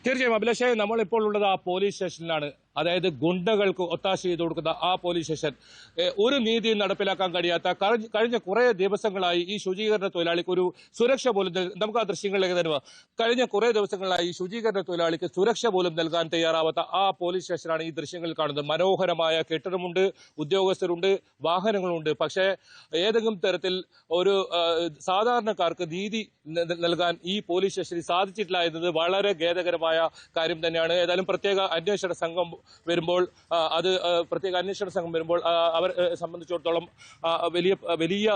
തീർച്ചയായും അഭിലാഷേ, നമ്മളിപ്പോൾ ഉള്ളത് ആ പോലീസ് സ്റ്റേഷനിലാണ്. അതായത് ഗുണ്ടകൾക്ക് ഒത്താശ ചെയ്തു കൊടുക്കുന്ന ആ പോലീസ് സ്റ്റേഷൻ. ഒരു നീതിയും നടപ്പിലാക്കാൻ കഴിയാത്ത കഴിഞ്ഞ കുറെ ദിവസങ്ങളായി ഈ ശുചീകരണ തൊഴിലാളിക്ക് ഒരു സുരക്ഷ പോലും നമുക്ക് ആ ദൃശ്യങ്ങളിലേക്ക് തരുക. കഴിഞ്ഞ കുറെ ദിവസങ്ങളായി ശുചീകരണ തൊഴിലാളിക്ക് സുരക്ഷ പോലും നൽകാൻ തയ്യാറാവാത്ത ആ പോലീസ് സ്റ്റേഷനാണ് ഈ ദൃശ്യങ്ങളിൽ കാണുന്നത്. മനോഹരമായ കെട്ടിടമുണ്ട്, ഉദ്യോഗസ്ഥരുണ്ട്, വാഹനങ്ങളുണ്ട്. പക്ഷേ ഏതെങ്കിലും തരത്തിൽ ഒരു സാധാരണക്കാർക്ക് നീതി നൽകാൻ ഈ പോലീസ് സ്റ്റേഷനിൽ സാധിച്ചിട്ടില്ല എന്നത് വളരെ ഖേദകരമായ കാര്യം തന്നെയാണ്. ഏതായാലും പ്രത്യേക അന്വേഷണ സംഘം വരുമ്പോൾ അവരെ സംബന്ധിച്ചിടത്തോളം വലിയ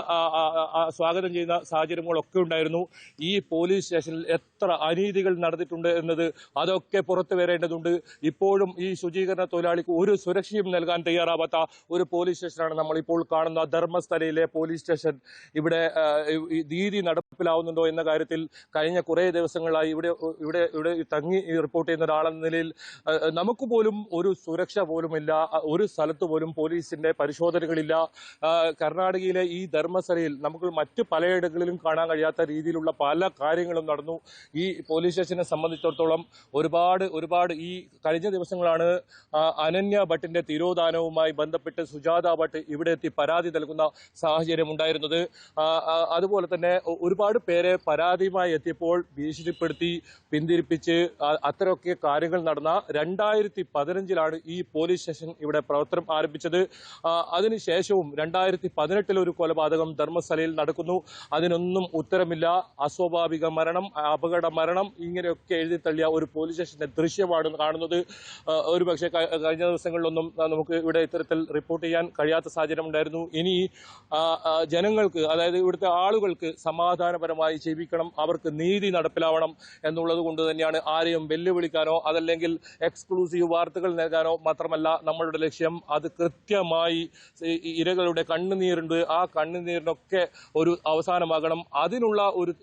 സ്വാഗതം ചെയ്യുന്ന സാഹചര്യങ്ങളൊക്കെ ഉണ്ടായിരുന്നു. ഈ പോലീസ് സ്റ്റേഷനിൽ എത്ര അനീതികൾ നടന്നിട്ടുണ്ട് എന്നത് അതൊക്കെ പുറത്തു വരേണ്ടതുണ്ട്. ഇപ്പോഴും ഈ ശുചീകരണ തൊഴിലാളിക്ക് ഒരു സുരക്ഷയും നൽകാൻ തയ്യാറാവാത്ത ഒരു പോലീസ് സ്റ്റേഷനാണ് നമ്മളിപ്പോൾ കാണുന്ന ധർമ്മസ്ഥലയിലെ പോലീസ് സ്റ്റേഷൻ. ഇവിടെ നീതി നടപ്പിലാവുന്നുണ്ടോ എന്ന കാര്യത്തിൽ കഴിഞ്ഞ കുറേ ദിവസങ്ങളായി ഇവിടെ തങ്ങി റിപ്പോർട്ട് ചെയ്യുന്ന ഒരാളെന്ന നിലയിൽ നമുക്ക് പോലും ഒരു സുരക്ഷ പോലുമില്ല. ഒരു സ്ഥലത്ത് പോലും പോലീസിന്റെ പരിശോധനകളില്ല. കർണാടകയിലെ ഈ ധർമ്മസ്ഥലയിൽ നമുക്ക് മറ്റ് പലയിടങ്ങളിലും കാണാൻ കഴിയാത്ത രീതിയിലുള്ള പല കാര്യങ്ങളും നടന്നു. ഈ പോലീസ് സ്റ്റേഷനെ സംബന്ധിച്ചിടത്തോളം ഒരുപാട് ഈ കഴിഞ്ഞ ദിവസങ്ങളാണ് അനന്യ ഭട്ടിന്റെ തിരോധാനവുമായി ബന്ധപ്പെട്ട് സുജാത ഭട്ട് ഇവിടെ എത്തി പരാതി നൽകുന്ന സാഹചര്യം ഉണ്ടായിരുന്നത്. അതുപോലെ തന്നെ ഒരുപാട് പേരെ പരാതിയുമായി എത്തിയപ്പോൾ ഭീഷണിപ്പെടുത്തി പിന്തിരിപ്പിച്ച് അത്തരമൊക്കെ കാര്യങ്ങൾ നടന്ന 2015 ഈ പോലീസ് സ്റ്റേഷൻ ഇവിടെ പ്രവർത്തനം ആരംഭിച്ചത്. അതിനുശേഷവും 2018 ഒരു കൊലപാതകം ധർമ്മസ്ഥലയിൽ നടക്കുന്നു. അതിനൊന്നും ഉത്തരമില്ല. അസ്വാഭാവിക മരണം, അപകട മരണം, ഇങ്ങനെയൊക്കെ എഴുതി തള്ളിയ ഒരു പോലീസ് സ്റ്റേഷന്റെ ദൃശ്യമാണ് കാണുന്നത്. ഒരുപക്ഷെ കഴിഞ്ഞ ദിവസങ്ങളിലൊന്നും നമുക്ക് ഇവിടെ ഇത്തരത്തിൽ റിപ്പോർട്ട് ചെയ്യാൻ കഴിയാത്ത സാഹചര്യം ഉണ്ടായിരുന്നു. ഇനി ജനങ്ങൾക്ക്, അതായത് ഇവിടുത്തെ ആളുകൾക്ക് സമാധാനപരമായി ജീവിക്കണം, അവർക്ക് നീതി നടപ്പിലാവണം എന്നുള്ളത് കൊണ്ട് തന്നെയാണ് ആരെയും വെല്ലുവിളിക്കാനോ അതല്ലെങ്കിൽ എക്സ്ക്ലൂസീവ് വാർത്തകൾ നൽകാനോ മാത്രമല്ല നമ്മളുടെ ലക്ഷ്യം. അത് കൃത്യമായി ഇരകളുടെ കണ്ണുനീരുണ്ട്, ആ കണ്ണുനീരിനൊക്കെ ഒരു അവസാനമാകണം. അതിനുള്ള ഒരു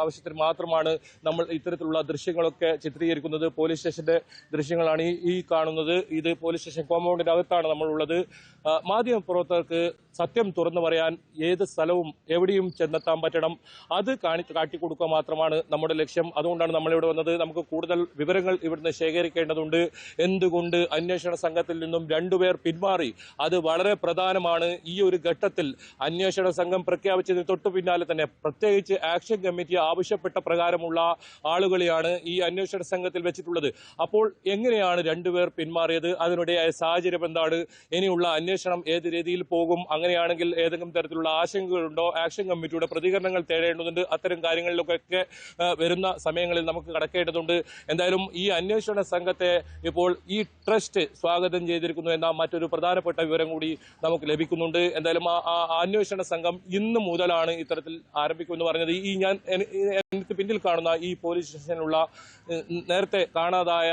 ആവശ്യത്തിന് മാത്രമാണ് നമ്മൾ ഇത്തരത്തിലുള്ള ദൃശ്യങ്ങളൊക്കെ ചിത്രീകരിക്കുന്നത്. പോലീസ് സ്റ്റേഷന്റെ ദൃശ്യങ്ങളാണ് ഈ കാണുന്നത്. ഇത് പോലീസ് സ്റ്റേഷൻ കോമ്പൗണ്ടിന്റെ അകത്താണ് നമ്മളുള്ളത്. മാധ്യമപ്രവർത്തകർക്ക് സത്യം തുറന്നു പറയാൻ ഏത് സ്ഥലവും എവിടെയും ചെന്നെത്താൻ പറ്റണം. അത് കാട്ടിക്കൊടുക്കുക മാത്രമാണ് നമ്മുടെ ലക്ഷ്യം. അതുകൊണ്ടാണ് നമ്മളിവിടെ വന്നത്. നമുക്ക് കൂടുതൽ വിവരങ്ങൾ ഇവിടുന്ന് ശേഖരിക്കേണ്ടതുണ്ട്. എന്തുകൊണ്ട് അന്വേഷണ സംഘത്തിൽ നിന്നും 2 പേർ പിന്മാറി? അത് വളരെ പ്രധാനമാണ്. ഈ ഒരു ഘട്ടത്തിൽ അന്വേഷണ സംഘം പ്രഖ്യാപിച്ചതിന് തൊട്ടു പിന്നാലെ തന്നെ പ്രത്യേകിച്ച് ആക്ഷൻ കമ്മിറ്റി ആവശ്യപ്പെട്ട പ്രകാരമുള്ള ആളുകളെയാണ് ഈ അന്വേഷണ സംഘത്തിൽ വെച്ചിട്ടുള്ളത്. അപ്പോൾ എങ്ങനെയാണ് 2 പേർ പിന്മാറിയത്? അതിനിടെയായ സാഹചര്യം എന്താണ്? ഇനിയുള്ള അന്വേഷണം ഏത് രീതിയിൽ പോകും? അങ്ങനെയാണെങ്കിൽ ഏതെങ്കിലും തരത്തിലുള്ള ആശങ്കകളുണ്ടോ? ആക്ഷൻ കമ്മിറ്റിയുടെ പ്രതികരണങ്ങൾ തേടേണ്ടതുണ്ട്. അത്തരം കാര്യങ്ങളിലൊക്കെ വരുന്ന സമയങ്ങളിൽ നമുക്ക് കടക്കേണ്ടതുണ്ട്. എന്തായാലും ഈ അന്വേഷണ സംഘത്തെ ഇപ്പോൾ ഈ ട്രസ്റ്റ് സ്വാഗതം ചെയ്തിരിക്കുന്നു എന്ന മറ്റൊരു പ്രധാനപ്പെട്ട വിവരം കൂടി നമുക്ക് ലഭിക്കുന്നുണ്ട്. എന്തായാലും ആ അന്വേഷണ സംഘം ഇന്ന് മുതലാണ് ഇത്തരത്തിൽ ആരംഭിക്കുമെന്ന് പറഞ്ഞത്. എനിക്ക് പിന്നിൽ കാണുന്ന ഈ പോലീസ് സ്റ്റേഷനിലുള്ള നേരത്തെ കാണാതായ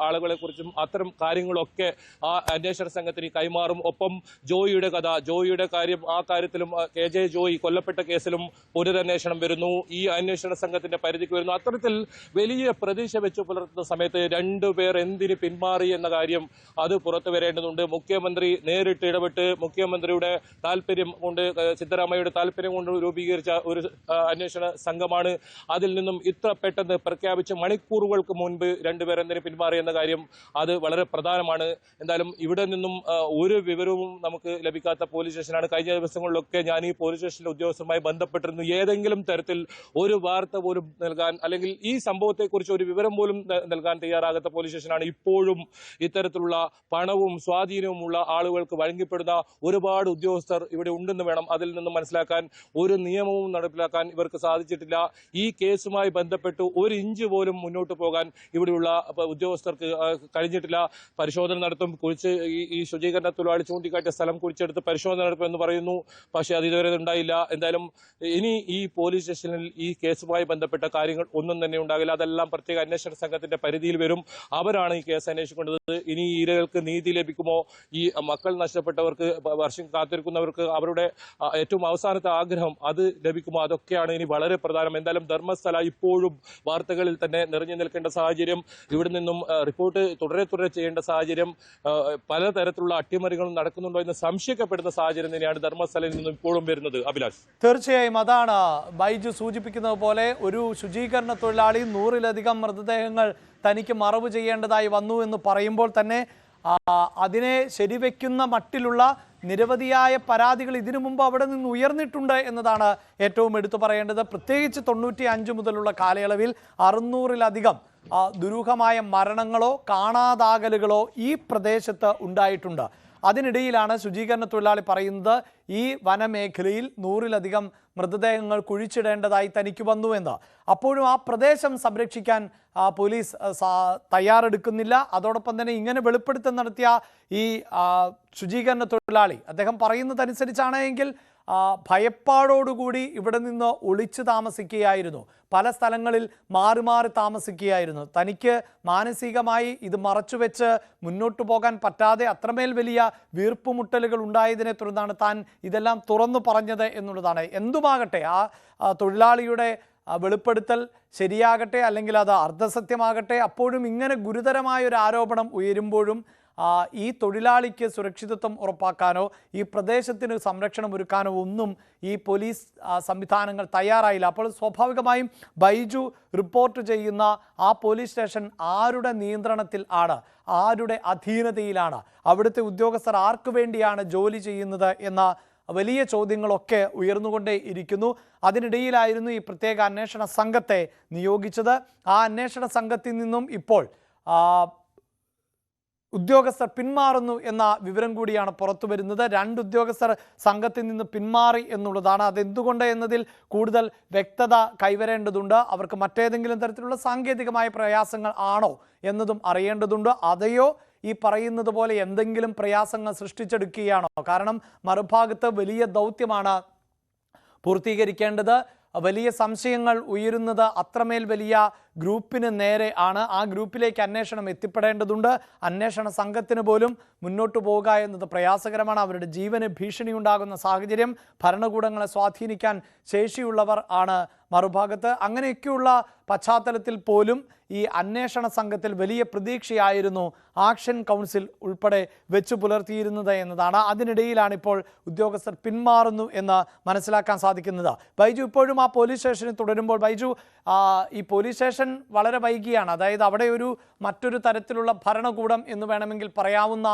ആളുകളെ കുറിച്ചും അത്തരം കാര്യങ്ങളൊക്കെ ആ അന്വേഷണ സംഘത്തിന് കൈമാറും. ഒപ്പം ജോയിയുടെ കാര്യം, ആ കാര്യത്തിലും KJ ജോയി കൊല്ലപ്പെട്ട കേസിലും പുനരന്വേഷണം വരുന്നു. ഈ അന്വേഷണ സംഘത്തിന്റെ പരിധിക്ക് വരുന്നു. അത്തരത്തിൽ വലിയ പ്രതീക്ഷ വെച്ച് പുലർത്തുന്ന സമയത്ത് 2 പേർ എന്തിന് പിന്മാറി എന്ന കാര്യം അത് പുറത്തു വരേണ്ടതുണ്ട്. മുഖ്യമന്ത്രി നേരിട്ട് ഇടപെട്ട് മുഖ്യമന്ത്രിയുടെ താല്പര്യം കൊണ്ട്, സിദ്ധരാമയ്യയുടെ താല്പര്യം കൊണ്ട് രൂപീകരിച്ച ഒരു അന്വേഷണ സംഘമാണ്. അതിൽ നിന്നും ഇത്ര പെട്ടെന്ന് പ്രഖ്യാപിച്ച് മണിക്കൂറുകൾക്ക് മുൻപ് 2 പേർ എന്തിന് പിന്മാറി എന്ന കാര്യം അത് വളരെ പ്രധാനമാണ്. എന്തായാലും ഇവിടെ നിന്നും ഒരു വിവരവും നമുക്ക് ലഭിക്കാത്ത പോലീസ് സ്റ്റേഷനാണ്. കഴിഞ്ഞ ദിവസങ്ങളിലൊക്കെ ഞാൻ ഈ പോലീസ് സ്റ്റേഷനിലെ ഉദ്യോഗസ്ഥരുമായി ബന്ധപ്പെട്ടിരുന്നു. ഏതെങ്കിലും തരത്തിൽ ഒരു വാർത്ത പോലും നൽകാൻ അല്ലെങ്കിൽ ഈ സംഭവത്തെക്കുറിച്ച് ഒരു വിവരം പോലും നൽകാൻ തയ്യാറാകാത്ത പോലീസ് സ്റ്റേഷനാണ്. ഇപ്പോഴും ഇത്തരത്തിലുള്ള പണവും സ്വാധീനവുമുള്ള ആളുകൾക്ക് വഴങ്ങിപ്പെടുന്ന ഒരുപാട് ഉദ്യോഗസ്ഥർ ഇവിടെ ഉണ്ടെന്ന് വേണം അതിൽ നിന്ന് മനസ്സിലാക്കാൻ. ഒരു നിയമവും നടപ്പിലാക്കാൻ ഇവർക്ക് സാധിച്ചിട്ടില്ല. ഈ കേസുമായി ബന്ധപ്പെട്ട് 1 ഇഞ്ച് പോലും മുന്നോട്ട് പോകാൻ ഇവിടെയുള്ള ഉദ്യോഗസ്ഥർക്ക് കഴിഞ്ഞിട്ടില്ല. പരിശോധന നടത്തും, ഈ ശുചീകരണ തൊഴിലാളി ചൂണ്ടിക്കാട്ടിയ സ്ഥലം കുഴിച്ചെടുത്ത് പരിശോധന നടത്തുമെന്ന് പറയുന്നു. പക്ഷേ അത് ഇതുവരെ ഉണ്ടായില്ല. എന്തായാലും ഇനി ഈ പോലീസ് സ്റ്റേഷനിൽ ഈ കേസുമായി ബന്ധപ്പെട്ട കാര്യങ്ങൾ ഒന്നും തന്നെ ഉണ്ടാകില്ല. അതെല്ലാം പ്രത്യേക അന്വേഷണ സംഘത്തിന്റെ പരിധിയിൽ വരും. അവരാണ് ഈ കേസ് അന്വേഷിക്കേണ്ടത്. ഇനി ഈ ഇരകൾക്ക് നീതി ലഭിക്കുമോ? ഈ മക്കൾ നഷ്ടപ്പെട്ടവർക്ക്, വർഷം കാത്തിരിക്കുന്നവർക്ക് അവരുടെ ഏറ്റവും അവസാനത്തെ ആഗ്രഹം അത് ലഭിക്കുമോ? അതൊക്കെയാണ് ഇനി വളരെ പ്രധാനം. എന്തായാലും ധർമ്മസ്ഥല ഇപ്പോഴും വാർത്തകളിൽ തന്നെ നിറഞ്ഞു നിൽക്കേണ്ട സാഹചര്യം, ഇവിടെ നിന്നും റിപ്പോർട്ട് തുടരെ ചെയ്യേണ്ട സാഹചര്യം, പലതരത്തിലുള്ള അട്ടിമറികളും നടക്കുന്നുണ്ടോ എന്ന് സംശയിക്കപ്പെടുന്ന സാഹചര്യം തന്നെയാണ് ധർമ്മസ്ഥലയിൽ നിന്നും ഇപ്പോഴും വരുന്നത്. അഭിലാഷ്, തീർച്ചയായും അതാണ് ബൈജു സൂചിപ്പിക്കുന്നത് പോലെ ഒരു ശുചീകരണ തൊഴിലാളി 100-ലധികം മൃതദേഹങ്ങൾ തനിക്ക് മറവ് ചെയ്യേണ്ടതായി വന്നു എന്ന് പറയുമ്പോൾ തന്നെ അതിനെ ശരിവെക്കുന്ന മട്ടിലുള്ള നിരവധിയായ പരാതികൾ ഇതിനു മുമ്പ് അവിടെ നിന്ന് ഉയർന്നിട്ടുണ്ട് എന്നതാണ് ഏറ്റവും എടുത്തു പറയേണ്ടത്. പ്രത്യേകിച്ച് 95 മുതലുള്ള കാലയളവിൽ 600-ലധികം ദുരൂഹമായ മരണങ്ങളോ കാണാതാകലുകളോ ഈ പ്രദേശത്ത് ഉണ്ടായിട്ടുണ്ട്. അതിനിടയിലാണ് ശുചീകരണ തൊഴിലാളി പറയുന്നത് ഈ വനമേഖലയിൽ 100-ലധികം മൃതദേഹങ്ങൾ കുഴിച്ചിടേണ്ടതായി തനിക്ക് വന്നുവെന്ന്. അപ്പോഴും ആ പ്രദേശം സംരക്ഷിക്കാൻ പോലീസ് തയ്യാറെടുക്കുന്നില്ല. അതോടൊപ്പം തന്നെ ഇങ്ങനെ വെളിപ്പെടുത്തൽ നടത്തിയ ഈ ശുചീകരണ തൊഴിലാളി അദ്ദേഹം പറയുന്നതനുസരിച്ചാണെങ്കിൽ ഭയപ്പാടോടുകൂടി ഇവിടെ നിന്ന് ഒളിച്ചു താമസിക്കുകയായിരുന്നു. പല സ്ഥലങ്ങളിൽ മാറി മാറി താമസിക്കുകയായിരുന്നു. തനിക്ക് മാനസികമായി ഇത് മറച്ചുവെച്ച് മുന്നോട്ട് പോകാൻ പറ്റാതെ അത്രമേൽ വലിയ വീർപ്പുമുട്ടലുകൾ ഉണ്ടായതിനെ തുടർന്നാണ് താൻ ഇതെല്ലാം തുറന്നു പറഞ്ഞത് എന്നുള്ളതാണ്. എന്തുമാകട്ടെ, ആ തൊഴിലാളിയുടെ വെളിപ്പെടുത്തൽ ശരിയാകട്ടെ അല്ലെങ്കിൽ അത് അർദ്ധസത്യമാകട്ടെ, അപ്പോഴും ഇങ്ങനെ ഗുരുതരമായ ഒരു ആരോപണം ഉയരുമ്പോഴും ഈ തൊഴിലാളിക്ക് സുരക്ഷിതത്വം ഉറപ്പാക്കാനോ ഈ പ്രദേശത്തിന് സംരക്ഷണം ഒരുക്കാനോ ഒന്നും ഈ പോലീസ് സംവിധാനങ്ങൾ തയ്യാറായില്ല. അപ്പോൾ സ്വാഭാവികമായും ബൈജു റിപ്പോർട്ട് ചെയ്യുന്ന ആ പോലീസ് സ്റ്റേഷൻ ആരുടെ നിയന്ത്രണത്തിൽ ആണ്, ആരുടെ അധീനതയിലാണ്, അവിടുത്തെ ഉദ്യോഗസ്ഥർ ആർക്കു വേണ്ടിയാണ് ജോലി ചെയ്യുന്നത് എന്ന വലിയ ചോദ്യങ്ങളൊക്കെ ഉയർന്നുകൊണ്ടേ ഇരിക്കുന്നു. അതിനിടയിലായിരുന്നു ഈ പ്രത്യേക അന്വേഷണ സംഘത്തെ നിയോഗിച്ചത്. ആ അന്വേഷണ സംഘത്തിൽ നിന്നും ഇപ്പോൾ ഉദ്യോഗസ്ഥർ പിന്മാറുന്നു എന്ന വിവരം കൂടിയാണ് പുറത്തു വരുന്നത്. 2 ഉദ്യോഗസ്ഥർ സംഘത്തിൽ നിന്ന് പിന്മാറി എന്നുള്ളതാണ്. അതെന്തുകൊണ്ട് എന്നതിൽ കൂടുതൽ വ്യക്തത കൈവരേണ്ടതുണ്ട്. അവർക്ക് മറ്റേതെങ്കിലും തരത്തിലുള്ള സാങ്കേതികമായ പ്രയാസങ്ങൾ ആണോ എന്നതും അറിയേണ്ടതുണ്ട്. അതെയോ ഈ പറയുന്നത് പോലെ എന്തെങ്കിലും പ്രയാസങ്ങൾ സൃഷ്ടിച്ചെടുക്കുകയാണോ? കാരണം മറുഭാഗത്ത് വലിയ ദൗത്യമാണ് പൂർത്തീകരിക്കേണ്ടത്. വലിയ സംശയങ്ങൾ ഉയരുന്നത് അത്രമേൽ വലിയ ഗ്രൂപ്പിന് നേരെ ആണ്. ആ ഗ്രൂപ്പിലേക്ക് അന്വേഷണം എത്തിപ്പെടേണ്ടതുണ്ട്. അന്വേഷണ സംഘത്തിന് പോലും മുന്നോട്ട് പോവുക എന്നത് പ്രയാസകരമാണ്. അവരുടെ ജീവന് ഭീഷണി ഉണ്ടാകുന്ന സാഹചര്യം, ഭരണകൂടങ്ങളെ സ്വാധീനിക്കാൻ ശേഷിയുള്ളവർ ആണ് മറുഭാഗത്ത്. അങ്ങനെയൊക്കെയുള്ള പശ്ചാത്തലത്തിൽ പോലും ഈ അന്വേഷണ സംഘത്തിൽ വലിയ പ്രതീക്ഷയായിരുന്നു ആക്ഷൻ കൗൺസിൽ ഉൾപ്പെടെ വെച്ചു പുലർത്തിയിരുന്നത് എന്നതാണ്. അതിനിടയിലാണ് ഇപ്പോൾ ഉദ്യോഗസ്ഥർ പിന്മാറുന്നു എന്ന് മനസ്സിലാക്കാൻ സാധിക്കുന്നത്. ബൈജു ഇപ്പോഴും ആ പോലീസ് സ്റ്റേഷനിൽ തുടരുമ്പോൾ, ബൈജു ഈ പോലീസ് സ്റ്റേഷൻ വളരെ വൈകിയാണ്, അതായത് അവിടെ മറ്റൊരു തരത്തിലുള്ള ഭരണകൂടം എന്ന് വേണമെങ്കിൽ പറയാവുന്ന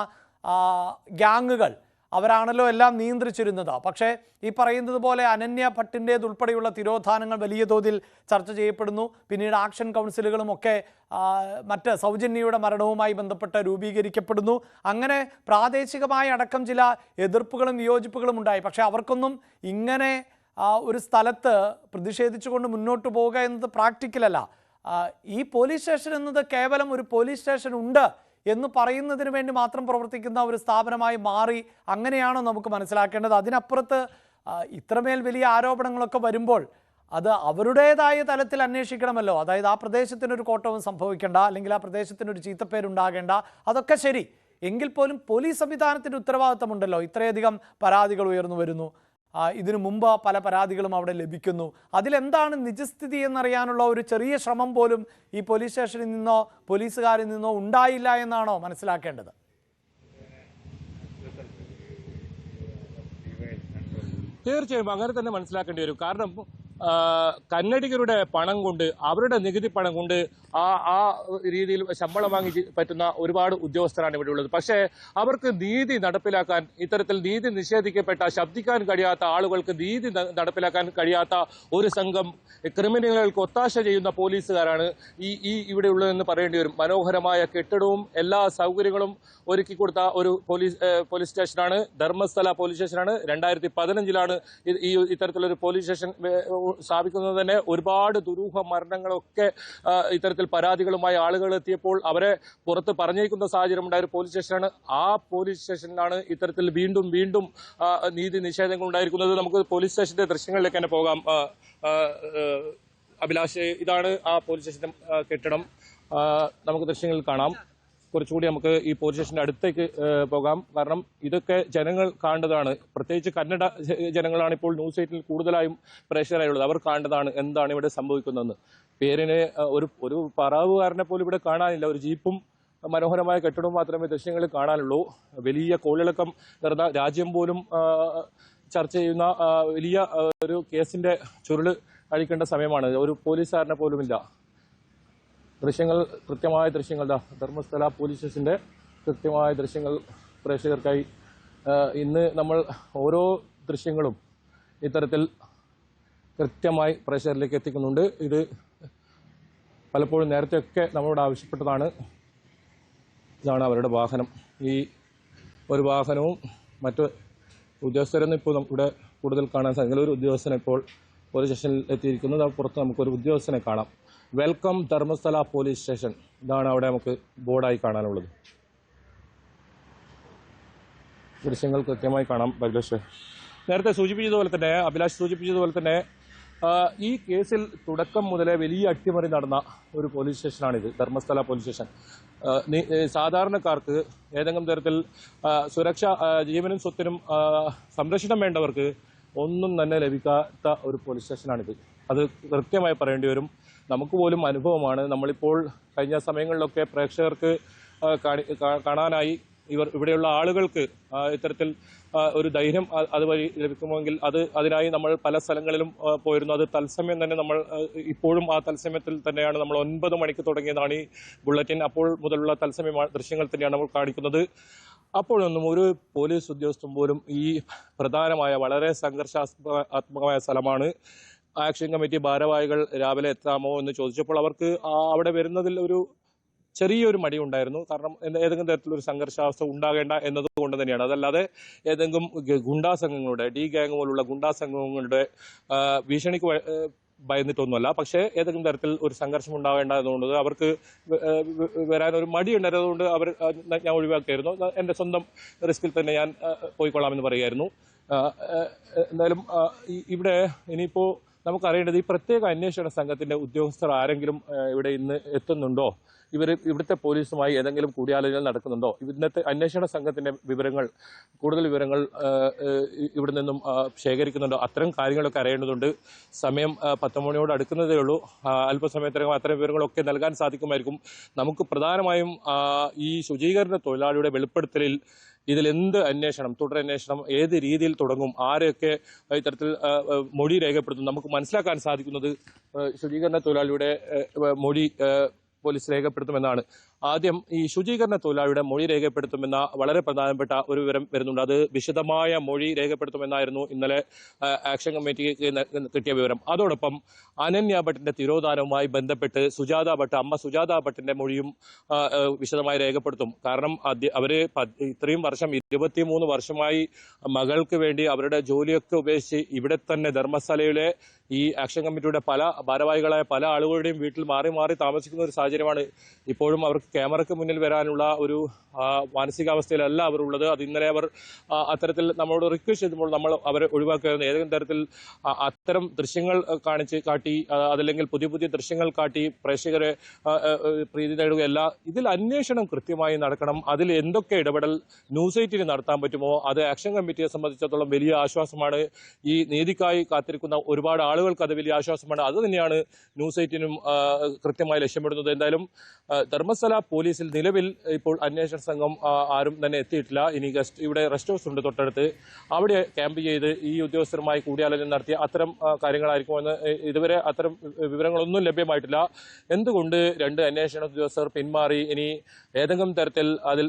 ഗ്യാങ്ങുകൾ അവരാണല്ലോ എല്ലാം നിയന്ത്രിച്ചിരുന്നത്. പക്ഷേ ഈ പറയുന്നത് പോലെ അനന്യ ഭട്ടിൻ്റേതുൾപ്പെടെയുള്ള തിരോധാനങ്ങൾ വലിയ തോതിൽ ചർച്ച ചെയ്യപ്പെടുന്നു. പിന്നീട് ആക്ഷൻ കൗൺസിലുകളും ഒക്കെ മറ്റ് സൗജന്യയുടെ മരണവുമായി ബന്ധപ്പെട്ട് രൂപീകരിക്കപ്പെടുന്നു. അങ്ങനെ പ്രാദേശികമായ അടക്കം ചില എതിർപ്പുകളും വിയോജിപ്പുകളും ഉണ്ടായി. പക്ഷേ അവർക്കൊന്നും ഇങ്ങനെ ഒരു സ്ഥലത്ത് പ്രതിഷേധിച്ചുകൊണ്ട് മുന്നോട്ട് പോവുക എന്നത് പ്രാക്ടിക്കലല്ല. ഈ പോലീസ് സ്റ്റേഷൻ എന്നത് കേവലം ഒരു പോലീസ് സ്റ്റേഷൻ ഉണ്ട് എന്ന് പറയുന്നതിന് വേണ്ടി മാത്രം പ്രവർത്തിക്കുന്ന ഒരു സ്ഥാപനമായി മാറി. അങ്ങനെയാണോ നമുക്ക് മനസ്സിലാക്കേണ്ടത്? അതിനപ്പുറത്ത് ഇത്രമേൽ വലിയ ആരോപണങ്ങളൊക്കെ വരുമ്പോൾ അത് അവരുടേതായ തലത്തിൽ അന്വേഷിക്കണമല്ലോ. അതായത് ആ പ്രദേശത്തിനൊരു കോട്ടവും സംഭവിക്കേണ്ട, അല്ലെങ്കിൽ ആ പ്രദേശത്തിനൊരു ചീത്തപ്പേരുണ്ടാകേണ്ട, അതൊക്കെ ശരി. എങ്കിൽ പോലും പോലീസ് സംവിധാനത്തിൻ്റെ ഉത്തരവാദിത്തമുണ്ടല്ലോ. ഇത്രയധികം പരാതികൾ ഉയർന്നു വരുന്നു, ഇതിനു മുമ്പ് പല പരാതികളും അവിടെ ലഭിക്കുന്നു. അതിലെന്താണ് നിജസ്ഥിതി എന്നറിയാനുള്ള ഒരു ചെറിയ ശ്രമം പോലും ഈ പോലീസ് സ്റ്റേഷനിൽ നിന്നോ പോലീസുകാരിൽ നിന്നോ ഉണ്ടായില്ല എന്നാണോ മനസ്സിലാക്കേണ്ടത്? തീർച്ചയായും അങ്ങനെ തന്നെ മനസ്സിലാക്കേണ്ടി വരും. കാരണം കന്നഡിഗരുടെ പണം കൊണ്ട്, അവരുടെ നികുതി പണം കൊണ്ട് ആ രീതിയിൽ ശമ്പളം വാങ്ങി പറ്റുന്ന ഒരുപാട് ഉദ്യോഗസ്ഥരാണ് ഇവിടെ ഉള്ളത്. പക്ഷേ അവർക്ക് നീതി നടപ്പിലാക്കാൻ, ഇത്തരത്തിൽ നീതി നിഷേധിക്കപ്പെട്ട, ശബ്ദിക്കാൻ കഴിയാത്ത ആളുകൾക്ക് നീതി നടപ്പിലാക്കാൻ കഴിയാത്ത ഒരു സംഘം ക്രിമിനലുകൾക്ക് ഒത്താശ ചെയ്യുന്ന പോലീസുകാരാണ് ഈ ഇവിടെ ഉള്ളതെന്ന് പറയേണ്ടി വരും. മനോഹരമായ കെട്ടിടവും എല്ലാ സൗകര്യങ്ങളും ഒരുക്കി കൊടുത്ത ഒരു പോലീസ് സ്റ്റേഷനാണ് ധർമ്മസ്ഥല പോലീസ് സ്റ്റേഷനാണ്. 2015-ലാണ് ഈ ഇത്തരത്തിലൊരു പോലീസ് സ്റ്റേഷൻ സ്ഥാപിക്കുന്നത് തന്നെ. ഒരുപാട് ദുരൂഹ മരണങ്ങളൊക്കെ ഇത്തരത്തിൽ പരാതികളുമായി ആളുകൾ എത്തിയപ്പോൾ അവരെ പുറത്ത് പറഞ്ഞേക്കുന്ന സാഹചര്യം ഉണ്ടായ ഒരു പോലീസ് സ്റ്റേഷനാണ്. ആ പോലീസ് സ്റ്റേഷനിലാണ് ഇത്തരത്തിൽ വീണ്ടും നീതി നിഷേധങ്ങൾ ഉണ്ടായിരിക്കുന്നത്. നമുക്ക് പോലീസ് സ്റ്റേഷന്റെ ദൃശ്യങ്ങളിലേക്ക് തന്നെ പോകാം. അഭിലാഷ്, ഇതാണ് ആ പോലീസ് സ്റ്റേഷന്റെ കെട്ടിടം. നമുക്ക് ദൃശ്യങ്ങളിൽ കാണാം. കുറച്ചുകൂടി നമുക്ക് ഈ പോലീസ് സ്റ്റേഷന്റെ അടുത്തേക്ക് പോകാം. കാരണം ഇതൊക്കെ ജനങ്ങൾ കാണേണ്ടതാണ്. പ്രത്യേകിച്ച് കന്നഡ ജനങ്ങളാണ് ഇപ്പോൾ ന്യൂസ് 8 കൂടുതലായും പ്രേക്ഷകരായുള്ളത്. അവർ കാണേണ്ടതാണ് എന്താണ് ഇവിടെ സംഭവിക്കുന്നതെന്ന്. പേരിന് ഒരു പറവുകാരനെ പോലും ഇവിടെ കാണാനില്ല. ഒരു ജീപ്പും മനോഹരമായ കെട്ടിടവും മാത്രമേ ദൃശ്യങ്ങളിൽ കാണാനുള്ളൂ. വലിയ കോളിളക്കം നിറഞ്ഞ രാജ്യം പോലും ചർച്ച ചെയ്യുന്ന വലിയ ഒരു കേസിന്റെ ചുരുള് അഴിക്കേണ്ട സമയമാണ്. ഒരു പോലീസുകാരനെ പോലുമില്ല. ദൃശ്യങ്ങൾ, കൃത്യമായ ദൃശ്യങ്ങൾ, ധർമ്മസ്ഥല പോലീസ് സ്റ്റേഷന്റെ കൃത്യമായ ദൃശ്യങ്ങൾ പ്രേക്ഷകർക്കായി ഇന്ന് നമ്മൾ ഓരോ ദൃശ്യങ്ങളും ഇത്തരത്തിൽ കൃത്യമായി പ്രേക്ഷകരിലേക്ക് എത്തിക്കുന്നുണ്ട്. ഇത് പലപ്പോഴും നേരത്തെയൊക്കെ നമ്മളോട് ആവശ്യപ്പെട്ടതാണ്. ഇതാണ് അവരുടെ വാഹനം. ഈ ഒരു വാഹനവും മറ്റ് ഉദ്യോഗസ്ഥരൊന്നും ഇപ്പോൾ ഇവിടെ കൂടുതൽ കാണാൻ സാധിക്കില്ല. ഒരു ഉദ്യോഗസ്ഥനെ ഇപ്പോൾ പോലീസ് സ്റ്റേഷനിൽ എത്തിയിരിക്കുന്നത്. പുറത്ത് നമുക്കൊരു ഉദ്യോഗസ്ഥനെ കാണാം. Welcome Dharmasthala police station. ഇതാണ് അവിടെ നമുക്ക് ബോർഡായി കാണാനുള്ളത്. ദൃശ്യങ്ങൾ കൃത്യമായി കാണാം. നേരത്തെ സൂചിപ്പിച്ചതുപോലെ തന്നെ, അഭിലാഷ് സൂചിപ്പിച്ചതുപോലെ തന്നെ, ഈ കേസിൽ തുടക്കം മുതലേ വലിയ അട്ടിമറി നടന്ന ഒരു പോലീസ് സ്റ്റേഷനാണിത്, ധർമ്മസ്ഥല പോലീസ് സ്റ്റേഷൻ. സാധാരണക്കാർക്ക് ഏതെങ്കിലും തരത്തിൽ സുരക്ഷ, ജീവനും സ്വത്തിനും സംരക്ഷണം വേണ്ടവർക്ക് ഒന്നും തന്നെ ലഭിക്കാത്ത ഒരു പോലീസ് സ്റ്റേഷനാണിത്. അത് കൃത്യമായി പറയേണ്ടി വരും. നമുക്ക് പോലും അനുഭവമാണ്. നമ്മളിപ്പോൾ കഴിഞ്ഞ സമയങ്ങളിലൊക്കെ പ്രേക്ഷകർക്ക് കാണാനായി ഇവിടെയുള്ള ആളുകൾക്ക് ഇത്തരത്തിൽ ഒരു ധൈര്യം അതുവഴി ലഭിക്കുമെങ്കിൽ അതിനായി നമ്മൾ പല സ്ഥലങ്ങളിലും പോയിരുന്നു. അത് തത്സമയം തന്നെ നമ്മൾ ഇപ്പോഴും ആ തത്സമയത്തിൽ തന്നെയാണ്. നമ്മൾ 9 മണിക്ക് തുടങ്ങിയതാണ് ഈ ബുള്ളറ്റിൻ. അപ്പോൾ മുതലുള്ള തത്സമയ ദൃശ്യങ്ങൾ തന്നെയാണ് നമ്മൾ കാണിക്കുന്നത്. അപ്പോഴൊന്നും ഒരു പോലീസ് ഉദ്യോഗസ്ഥൻ പോലും ഈ പ്രധാനമായ വളരെ സംഘർഷാത്മകമായ സ്ഥലമാണ്. ആക്ഷൻ കമ്മിറ്റി ഭാരവാഹികൾ രാവിലെ എത്താമോ എന്ന് ചോദിച്ചപ്പോൾ അവർക്ക് അവിടെ വരുന്നതിൽ ഒരു ചെറിയൊരു മടി ഉണ്ടായിരുന്നു. കാരണം ഏതെങ്കിലും തരത്തിലൊരു സംഘർഷാവസ്ഥ ഉണ്ടാകേണ്ട എന്നതുകൊണ്ട് തന്നെയാണ്. അതല്ലാതെ ഏതെങ്കിലും ഗുണ്ടാ സംഘങ്ങളുടെ, ഡി ഗ്യാങ് പോലുള്ള ഗുണ്ടാ സംഘങ്ങളുടെ ഭീഷണിക്ക് ഭയന്നിട്ടൊന്നുമല്ല. പക്ഷേ ഏതെങ്കിലും തരത്തിൽ ഒരു സംഘർഷം ഉണ്ടാകേണ്ട എന്നുള്ളത് അവർക്ക് വരാനൊരു മടി ഉണ്ടായിരുന്നതുകൊണ്ട് ഞാൻ ഒഴിവാക്കിയായിരുന്നു. എൻ്റെ സ്വന്തം റിസ്കിൽ തന്നെ ഞാൻ പോയിക്കൊള്ളാമെന്ന് പറയുമായിരുന്നു. എന്തായാലും ഇവിടെ ഇനിയിപ്പോൾ നമുക്കറിയേണ്ടത് ഈ പ്രത്യേക അന്വേഷണ സംഘത്തിന്റെ ഉദ്യോഗസ്ഥർ ആരെങ്കിലും ഇവിടെ ഇന്ന് എത്തുന്നുണ്ടോ? ഇവിടുത്തെ പോലീസുമായി ഏതെങ്കിലും കൂടിയാലോചന നടക്കുന്നുണ്ടോ? ഇന്നത്തെ അന്വേഷണ സംഘത്തിന്റെ കൂടുതൽ വിവരങ്ങൾ ഇവിടെ നിന്നും ശേഖരിക്കുന്നുണ്ടോ? അത്തരം കാര്യങ്ങളൊക്കെ അറിയേണ്ടതുണ്ട്. സമയം 10 മണിയോട് അടുക്കുന്നതേ ഉള്ളൂ. അല്പസമയത്തിനകം അത്തരം വിവരങ്ങളൊക്കെ നൽകാൻ സാധിക്കുമായിരിക്കും. നമുക്ക് പ്രധാനമായും ഈ ശുചീകരണ തൊഴിലാളിയുടെ വെളിപ്പെടുത്തലിൽ ഇതിലെന്ത് അന്വേഷണം, തുടരന്വേഷണം ഏത് രീതിയിൽ തുടങ്ങും, ആരെയൊക്കെ ഇത്തരത്തിൽ മൊഴി രേഖപ്പെടുത്തും, നമുക്ക് മനസ്സിലാക്കാൻ സാധിക്കുന്നത് ശുചീകരണ തൊഴിലാളിയുടെ മൊഴി പോലീസ് രേഖപ്പെടുത്തുമെന്നാണ്. ആദ്യം ഈ ശുചീകരണ തൊഴിലാളിയുടെ മൊഴി രേഖപ്പെടുത്തുമെന്ന വളരെ പ്രധാനപ്പെട്ട ഒരു വിവരം വരുന്നുണ്ട്. അത് വിശദമായ മൊഴി രേഖപ്പെടുത്തുമെന്നായിരുന്നു ഇന്നലെ ആക്ഷൻ കമ്മിറ്റിക്ക് കിട്ടിയ വിവരം. അതോടൊപ്പം അനന്യ ഭട്ടിന്റെ തിരോധാനവുമായി ബന്ധപ്പെട്ട് അമ്മ സുജാത ഭട്ടിന്റെ മൊഴിയും വിശദമായി രേഖപ്പെടുത്തും. കാരണം അവര് ഇത്രയും വർഷം 23 വർഷമായി മകൾക്ക് വേണ്ടി അവരുടെ ജോലിയൊക്കെ ഉപേക്ഷിച്ച് ഇവിടെ തന്നെ ധർമ്മസ്ഥലയിലെ ഈ ആക്ഷൻ കമ്മിറ്റിയുടെ പല ഭാരവാഹികളായ പല ആളുകളുടെയും വീട്ടിൽ മാറി മാറി താമസിക്കുന്ന ഒരു സാഹചര്യമാണ്. ഇപ്പോഴും അവർക്ക് ക്യാമറയ്ക്ക് മുന്നിൽ വരാനുള്ള ഒരു മാനസികാവസ്ഥയിലല്ല അവർ ഉള്ളത്. അത് ഇന്നലെ അവർ അത്തരത്തിൽ നമ്മളോട് റിക്വസ്റ്റ് ചെയ്തപ്പോൾ നമ്മൾ അവരെ ഒഴിവാക്കുകയായിരുന്നു. ഏതെങ്കിലും തരത്തിൽ അത്തരം ദൃശ്യങ്ങൾ കാട്ടി അതല്ലെങ്കിൽ പുതിയ ദൃശ്യങ്ങൾ കാട്ടി പ്രേക്ഷകരെ പ്രീതി നേടുകയല്ല. ഇതിൽ അന്വേഷണം കൃത്യമായി നടക്കണം. അതിൽ എന്തൊക്കെ ഇടപെടൽ ന്യൂസ് 8 നടത്താൻ പറ്റുമോ അത് ആക്ഷൻ കമ്മിറ്റിയെ സംബന്ധിച്ചിടത്തോളം വലിയ ആശ്വാസമാണ്. ഈ നീതിക്കായി കാത്തിരിക്കുന്ന ഒരുപാട് ആളുകൾക്ക് അത് വലിയ ആശ്വാസമാണ്. അത് തന്നെയാണ് ന്യൂസ് 8 കൃത്യമായി ലക്ഷ്യമിടുന്നത്. എന്തായാലും ധർമ്മസ്ഥല പോലീസിൽ നിലവിൽ ഇപ്പോൾ അന്വേഷണ സംഘം ആരും തന്നെ എത്തിയിട്ടില്ല. ഇനി ഇവിടെ റെസ്റ്റ് ഹൗസ് ഉണ്ട് തൊട്ടടുത്ത്. അവിടെ ക്യാമ്പ് ചെയ്ത് ഈ ഉദ്യോഗസ്ഥരുമായി കൂടിയാലോചന നടത്തിയ അത്തരം കാര്യങ്ങളായിരിക്കുമെന്ന് ഇതുവരെ അത്തരം വിവരങ്ങളൊന്നും ലഭ്യമായിട്ടില്ല. എന്തുകൊണ്ട് 2 അന്വേഷണ ഉദ്യോഗസ്ഥർ പിന്മാറി? ഇനി ഏതെങ്കിലും തരത്തിൽ അതിൽ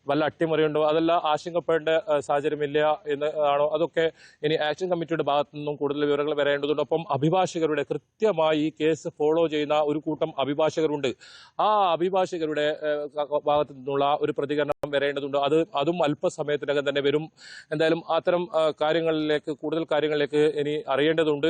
വല്ല അട്ടിമറിയുണ്ടോ? അതല്ല ആശങ്കപ്പെടേണ്ട സാഹചര്യമില്ല എന്നാണോ? അതൊക്കെ ഇനി ആക്ഷൻ കമ്മിറ്റിയുടെ ഭാഗത്തു നിന്നും കൂടുതൽ വിവരങ്ങൾ വരേണ്ടതുണ്ട്. ഒപ്പം അഭിഭാഷകരുടെ കൃത്യമായി ഈ കേസ് ഫോളോ ചെയ്യുന്ന ഒരു കൂട്ടം അഭിഭാഷകരുണ്ട്. ആ അഭിഭാഷകരുടെ ഭാഗത്തു നിന്നുള്ള ഒരു പ്രതികരണം വരേണ്ടതുണ്ട്. അതും അല്പസമയത്തിനകം തന്നെ വരും. എന്തായാലും അത്തരം കൂടുതൽ കാര്യങ്ങളിലേക്ക് ഇനി അറിയേണ്ടതുണ്ട്.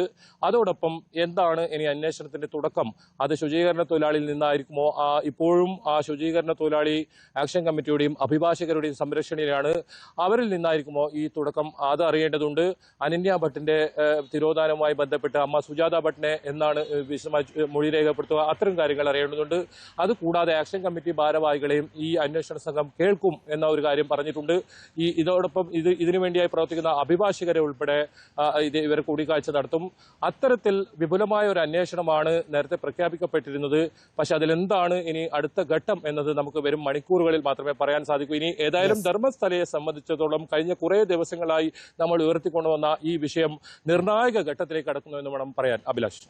അതോടൊപ്പം എന്താണ് ഇനി അന്വേഷണത്തിന്റെ തുടക്കം? അത് ശുചീകരണ തൊഴിലാളിയിൽ നിന്നായിരിക്കുമോ? ഇപ്പോഴും ആ ശുചീകരണ തൊഴിലാളി ആക്ഷൻ കമ്മിറ്റിയുടെയും അഭിഭാഷകരുടെയും സംരക്ഷണയിലാണ്. അവരിൽ നിന്നായിരിക്കുമോ ഈ തുടക്കം? അത് അറിയേണ്ടതുണ്ട്. അനന്യ ഭട്ടിന്റെ തിരോധാനവുമായി ബന്ധപ്പെട്ട് അമ്മ സുജാത ഭട്ടിനെ എന്നാണ് വിശദമായി മൊഴി രേഖപ്പെടുത്തുക? അത്തരം കാര്യങ്ങൾ അറിയേണ്ടതുണ്ട്. അതുകൂടാതെ ആക്ഷൻ കമ്മിറ്റി കമ്മിറ്റി ഭാരവാഹികളെയും ഈ അന്വേഷണ സംഘം കേൾക്കും എന്ന ഒരു കാര്യം പറഞ്ഞിട്ടുണ്ട്. ഇതോടൊപ്പം ഇതിനുവേണ്ടിയായി പ്രവർത്തിക്കുന്ന അഭിഭാഷകരെ ഉൾപ്പെടെ ഇവർ കൂടിക്കാഴ്ച നടത്തും. അത്തരത്തിൽ വിപുലമായ ഒരു അന്വേഷണമാണ് നേരത്തെ പ്രഖ്യാപിക്കപ്പെട്ടിരുന്നത്. പക്ഷെ അതിലെന്താണ് ഇനി അടുത്ത ഘട്ടം എന്നത് നമുക്ക് വരും മണിക്കൂറുകളിൽ മാത്രമേ പറയാൻ സാധിക്കൂ. ഇനി ഏതായാലും ധർമ്മസ്ഥലയെ സംബന്ധിച്ചിടത്തോളം കഴിഞ്ഞ കുറേ ദിവസങ്ങളായി നമ്മൾ ഉയർത്തിക്കൊണ്ടുവന്ന ഈ വിഷയം നിർണായക ഘട്ടത്തിലേക്ക് കടക്കുന്നു എന്ന് വേണം പറയാൻ. അഭിലാഷ്.